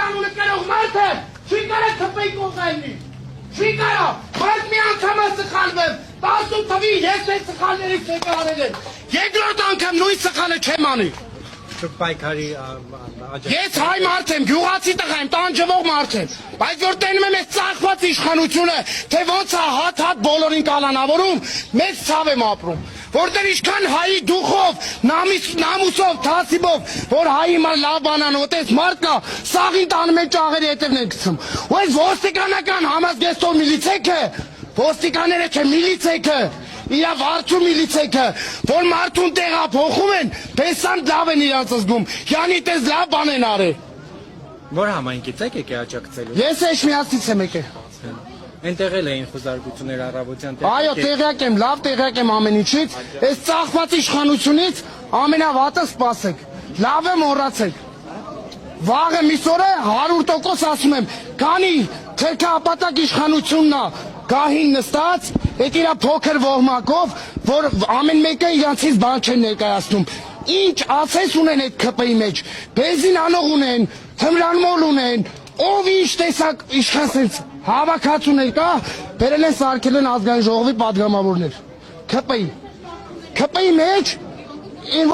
անունը կրող մարդը չի կարող թփեի կողայնի։ Չի կարող, բայց մի անգամ սխալվեմ, 18 թվի ես այդ սխալներից չեմ արել եմ։ Երկրորդ անգամ նույն սխալը չեմ անի։ Պայքարի Ես հայ մարդ եմ, գյուղացի տղա եմ, տանջվող մարդ եմ, բայց որ տենում եմ այս ծաղկված իշխանությունը, թե ոնց է հատ բոլորին կալանավորում, մեծ ցավ եմ ապրում, որտեղ ինչքան հայի դուխով, նամուսով, թասիբով, որ հայի հիմա լավ բանան ոտես մարդ կա, սաղին տանում են ճաղերի հետևն են գցում, ու այս ոստիկանական համազգեստով միլիցեքը, ոստիկաները չէ միլիցեքը, իրա վարչու միլիցեքը, որ մարդուն տեղափոխում են, պեսան լավ են իրանց զգում, յանի տես լավ բան են արել։ Որ համայնքից եք եկե աջակցելու։ Ես Էջմիածից եմ եկել։ Այնտեղ էլ էին խոզարկություններ առավոտյան։ Այո, տեղյակ եմ, լավ տեղյակ եմ ամեն ինչից, այս ծաղկված իշխանությունից ամենավատը սպասեք, լավ եմ մոռացեք։ Վաղը միսօրը 100% ասում եմ, քանի թերքապատակ իշխանությունն է գահին նստած, այդ իրա փոքր ոհմակով, որ ամեն մեկը իրանցից բան չեն ներկայացնում։ Ինչ ասես ունեն այդ ԿՊ-ի մեջ, բենզին անող ունեն, թմրանմոլ ունեն, ով ինչ տեսակ իշխան սենց հավաքածուներ կա, բերել են սարքել են ազգային ժողովի պատգամավորներ։ ԿՊ-ի մեջ